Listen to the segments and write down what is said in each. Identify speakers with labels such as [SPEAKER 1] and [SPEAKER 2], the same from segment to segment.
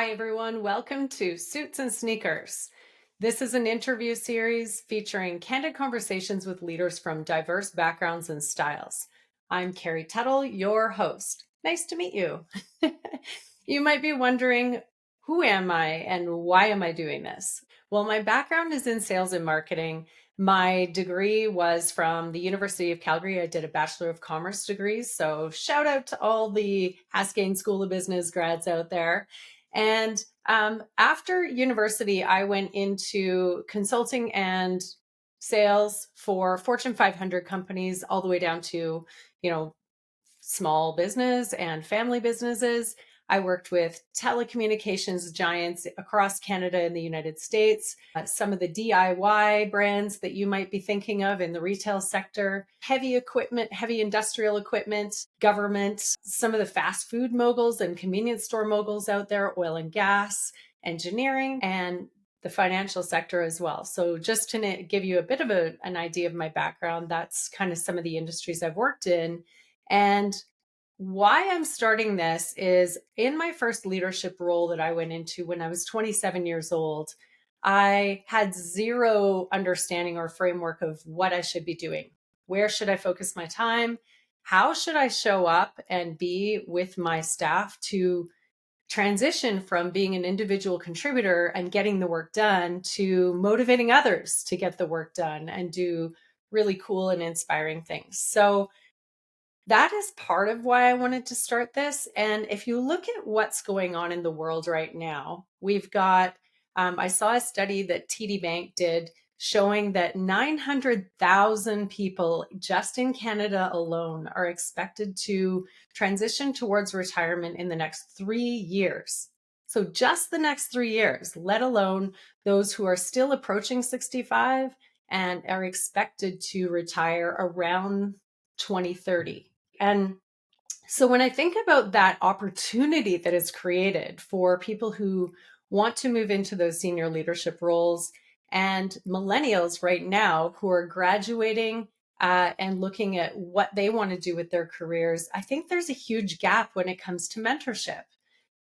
[SPEAKER 1] Hi, everyone. Welcome to Suits and Sneakers. This is an interview series featuring candid conversations with leaders from diverse backgrounds and styles. I'm Carrie Tuttle, your host. Nice to meet you. You might be wondering, who am I and why am I doing this? Well, my background is in sales and marketing. My degree was from the University of Calgary. I did a Bachelor of Commerce degree. So shout out to all the Haskayne School of Business grads out there. And after university, I went into consulting and sales for Fortune 500 companies, all the way down to, small business and family businesses. I worked with telecommunications giants across Canada and the United States, some of the DIY brands that you might be thinking of in the retail sector, heavy equipment, heavy industrial equipment, government, some of the fast food moguls and convenience store moguls out there, oil and gas, engineering, and the financial sector as well. So just to give you a bit of an idea of my background, that's kind of some of the industries I've worked in. And why I'm starting this is in my first leadership role that I went into when I was 27 years old, I had zero understanding or framework of what I should be doing. Where should I focus my time? How should I show up and be with my staff to transition from being an individual contributor and getting the work done to motivating others to get the work done and do really cool and inspiring things? So that is part of why I wanted to start this. And if you look at what's going on in the world right now, we've got, I saw a study that TD Bank did showing that 900,000 people just in Canada alone are expected to transition towards retirement in the next 3 years. So just the next 3 years, let alone those who are still approaching 65 and are expected to retire around 2030. And so when I think about that opportunity that is created for people who want to move into those senior leadership roles and millennials right now who are graduating and looking at what they want to do with their careers, I think there's a huge gap when it comes to mentorship.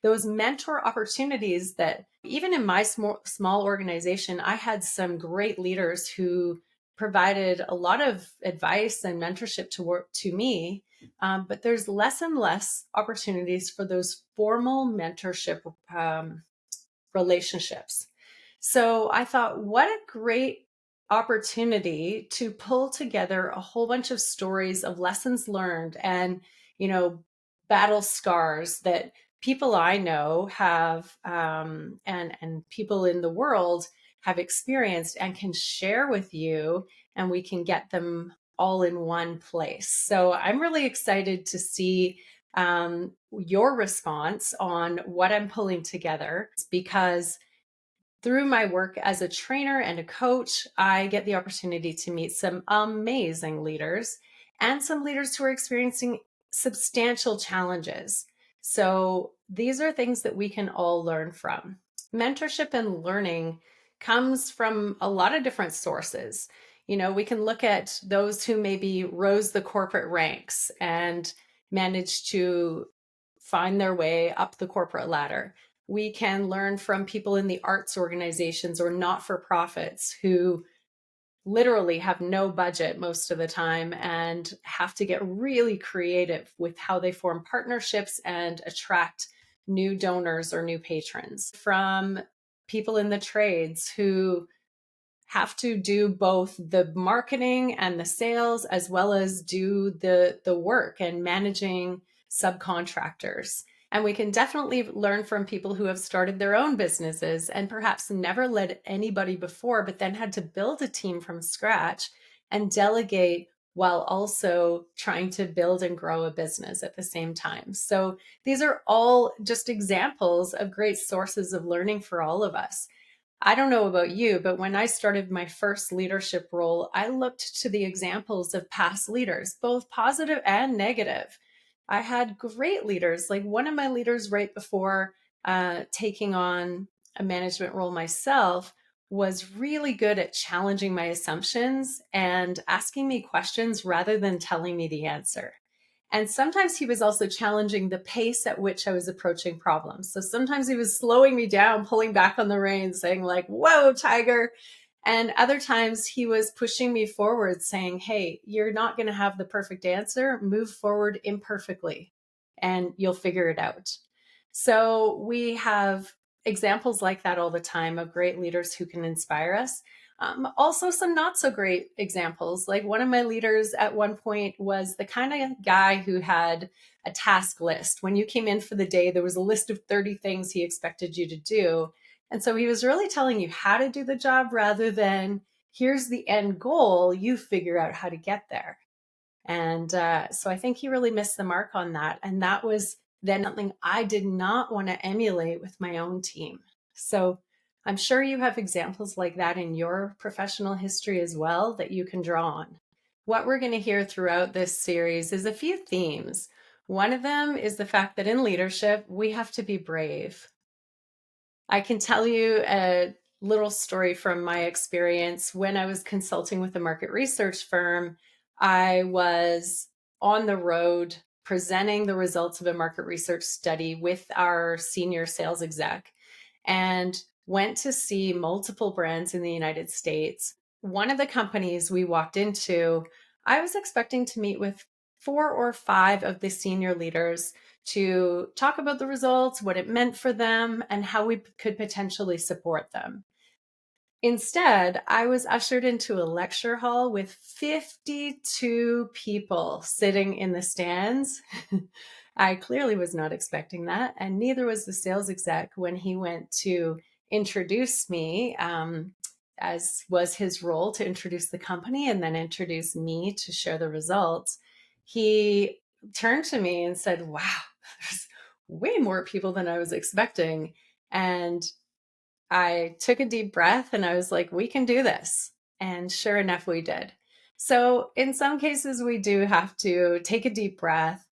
[SPEAKER 1] Those mentor opportunities that even in my small organization, I had some great leaders who provided a lot of advice and mentorship to me, but there's less and less opportunities for those formal mentorship relationships. So I thought, what a great opportunity to pull together a whole bunch of stories of lessons learned and, battle scars that people I know have, and people in the world have experienced and can share with you, and we can get them all in one place. So I'm really excited to see your response on what I'm pulling together, because through my work as a trainer and a coach, I get the opportunity to meet some amazing leaders and some leaders who are experiencing substantial challenges. So these are things that we can all learn from. Mentorship and learning comes from a lot of different sources. We can look at those who maybe rose the corporate ranks and managed to find their way up the corporate ladder. We can learn from people in the arts organizations or not-for-profits who literally have no budget most of the time and have to get really creative with how they form partnerships and attract new donors or new patrons. From people in the trades who have to do both the marketing and the sales, as well as do the work and managing subcontractors. And we can definitely learn from people who have started their own businesses and perhaps never led anybody before, but then had to build a team from scratch and delegate while also trying to build and grow a business at the same time. So these are all just examples of great sources of learning for all of us. I don't know about you, but when I started my first leadership role, I looked to the examples of past leaders, both positive and negative. I had great leaders. Like one of my leaders right before taking on a management role myself was really good at challenging my assumptions and asking me questions rather than telling me the answer. And sometimes he was also challenging the pace at which I was approaching problems. So sometimes he was slowing me down, pulling back on the reins, saying like, whoa, tiger. And other times he was pushing me forward, saying, hey, you're not going to have the perfect answer. Move forward imperfectly and you'll figure it out. So we have examples like that all the time of great leaders who can inspire us. Also, some not so great examples. Like one of my leaders at one point was the kind of guy who had a task list. When you came in for the day, there was a list of 30 things he expected you to do. And so he was really telling you how to do the job rather than here's the end goal, you figure out how to get there. And so I think he really missed the mark on that. And that was then something I did not want to emulate with my own team. So I'm sure you have examples like that in your professional history as well that you can draw on. What we're going to hear throughout this series is a few themes. One of them is the fact that in leadership, we have to be brave. I can tell you a little story from my experience. When I was consulting with a market research firm, I was on the road presenting the results of a market research study with our senior sales exec and went to see multiple brands in the United States. One of the companies we walked into, I was expecting to meet with 4 or 5 of the senior leaders to talk about the results, what it meant for them, and how we could potentially support them. Instead, I was ushered into a lecture hall with 52 people sitting in the stands. I clearly was not expecting that, and neither was the sales exec when he went to introduce me, as was his role to introduce the company and then introduce me to share the results. He turned to me and said, wow, there's way more people than I was expecting. And I took a deep breath and I was like, we can do this. And sure enough, we did. So in some cases, we do have to take a deep breath,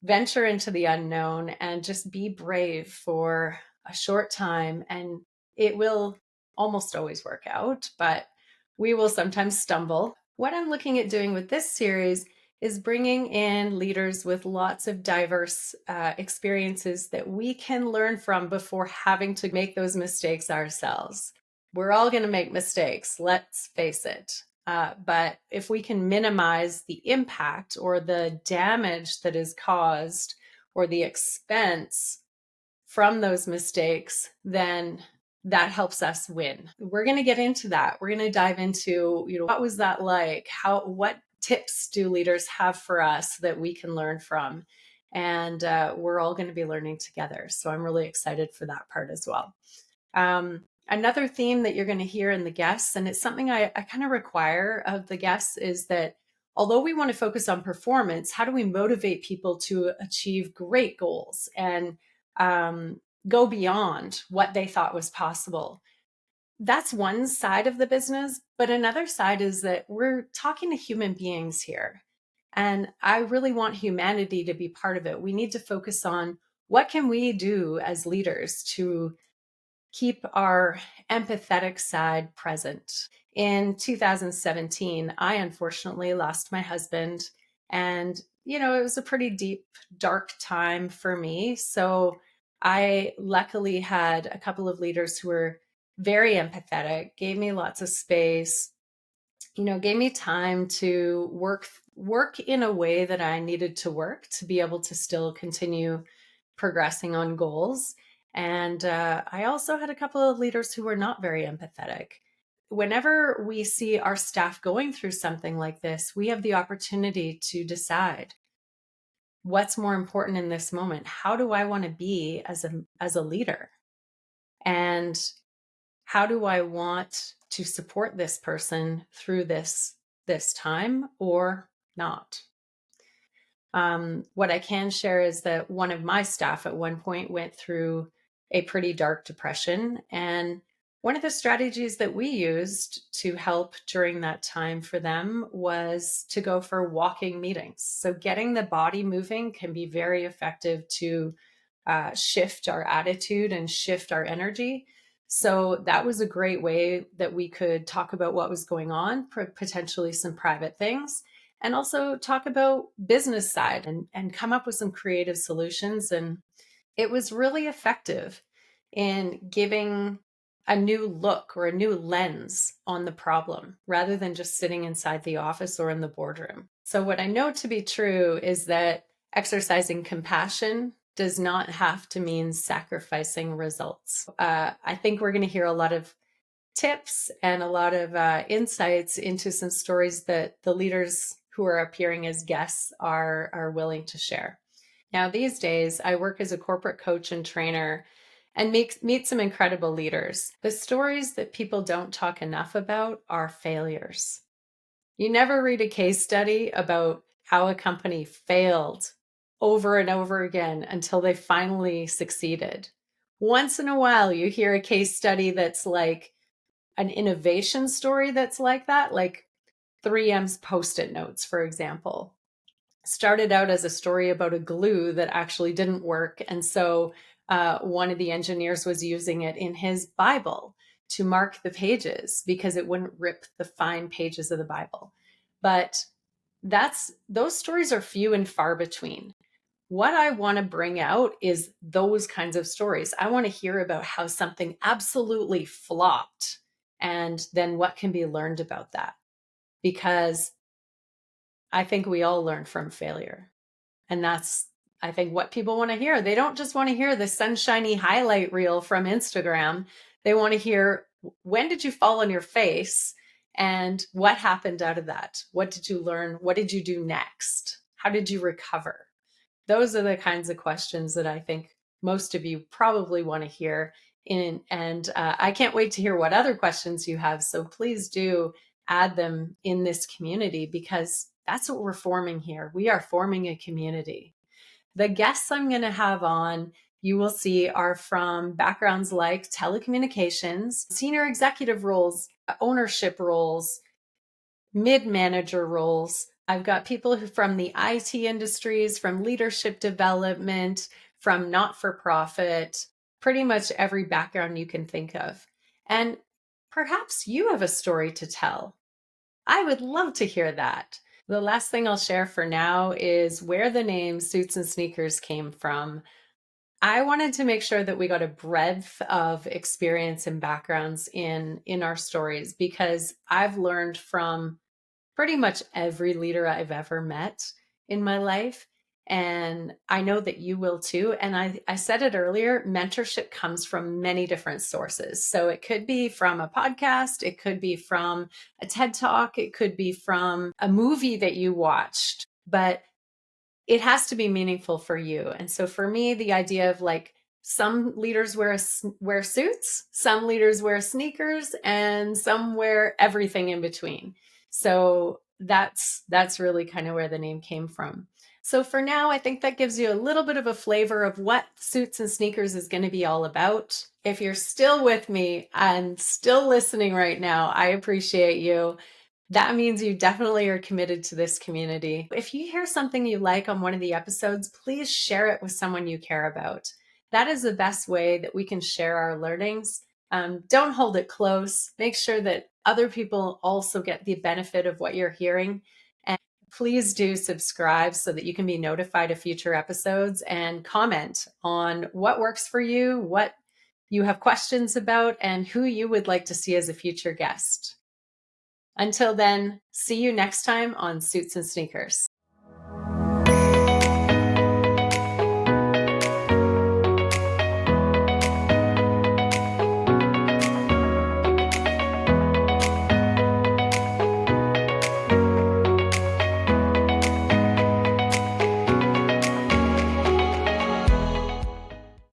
[SPEAKER 1] venture into the unknown, and just be brave for a short time. And it will almost always work out, but we will sometimes stumble. What I'm looking at doing with this series is bringing in leaders with lots of diverse experiences that we can learn from before having to make those mistakes ourselves. We're all going to make mistakes, let's face it. But if we can minimize the impact or the damage that is caused or the expense from those mistakes, then that helps us win. We're going to get into that. We're going to dive into, what was that like? What tips do leaders have for us that we can learn from? And we're all going to be learning together. So I'm really excited for that part as well. Another theme that you're going to hear in the guests, and it's something I kind of require of the guests, is that although we want to focus on performance, how do we motivate people to achieve great goals and go beyond what they thought was possible? That's one side of the business, but another side is that we're talking to human beings here. And I really want humanity to be part of it. We need to focus on what can we do as leaders to keep our empathetic side present. In 2017, I unfortunately lost my husband. And, it was a pretty deep, dark time for me. So I luckily had a couple of leaders who were very empathetic, gave me lots of space, gave me time to work in a way that I needed to work to be able to still continue progressing on goals. And I also had a couple of leaders who were not very empathetic. Whenever we see our staff going through something like this, we have the opportunity to decide what's more important in this moment. How do I want to be as a leader? And how do I want to support this person through this time or not? What I can share is that one of my staff at one point went through a pretty dark depression. And one of the strategies that we used to help during that time for them was to go for walking meetings. So getting the body moving can be very effective to shift our attitude and shift our energy. So that was a great way that we could talk about what was going on, potentially some private things. and also talk about business side and come up with some creative solutions. And it was really effective in giving a new look or a new lens on the problem rather than just sitting inside the office or in the boardroom. So, what I know to be true is that exercising compassion does not have to mean sacrificing results. I think we're going to hear a lot of tips and a lot of insights into some stories that the leaders who are appearing as guests are willing to share. Now, these days, I work as a corporate coach and trainer and meet some incredible leaders. The stories that people don't talk enough about are failures. You never read a case study about how a company failed over and over again until they finally succeeded. Once in a while, you hear a case study that's like an innovation story that's like that, like 3M's Post-it notes, for example. Started out as a story about a glue that actually didn't work. And so one of the engineers was using it in his Bible to mark the pages because it wouldn't rip the fine pages of the Bible. But those stories are few and far between. What I want to bring out is those kinds of stories. I want to hear about how something absolutely flopped and then what can be learned about that. Because I think we all learn from failure. And that's, I think, what people want to hear. They don't just want to hear the sunshiny highlight reel from Instagram. They want to hear, when did you fall on your face and what happened out of that? What did you learn? What did you do next? How did you recover? Those are the kinds of questions that I think most of you probably want to hear. And I can't wait to hear what other questions you have. So please do add them in this community because that's what we're forming here. We are forming a community. The guests I'm going to have on, you will see, are from backgrounds like telecommunications, senior executive roles, ownership roles, mid-manager roles. I've got people who from the IT industries, from leadership development, from not-for-profit, pretty much every background you can think of. And perhaps you have a story to tell. I would love to hear that. The last thing I'll share for now is where the name Suits and Sneakers came from. I wanted to make sure that we got a breadth of experience and backgrounds in our stories because I've learned from pretty much every leader I've ever met in my life. And I know that you will too. And I said it earlier, mentorship comes from many different sources. So it could be from a podcast, it could be from a TED Talk, it could be from a movie that you watched, but it has to be meaningful for you. And so for me, the idea of like some leaders wear suits, some leaders wear sneakers, and some wear everything in between. So that's really kind of where the name came from. So for now, I think that gives you a little bit of a flavor of what Suits and Sneakers is going to be all about. If you're still with me and still listening right now, I appreciate you. That means you definitely are committed to this community. If you hear something you like on one of the episodes, please share it with someone you care about. That is the best way that we can share our learnings. Don't hold it close. Make sure that other people also get the benefit of what you're hearing. And please do subscribe so that you can be notified of future episodes and comment on what works for you, what you have questions about, and who you would like to see as a future guest. Until then, see you next time on Suits and Sneakers.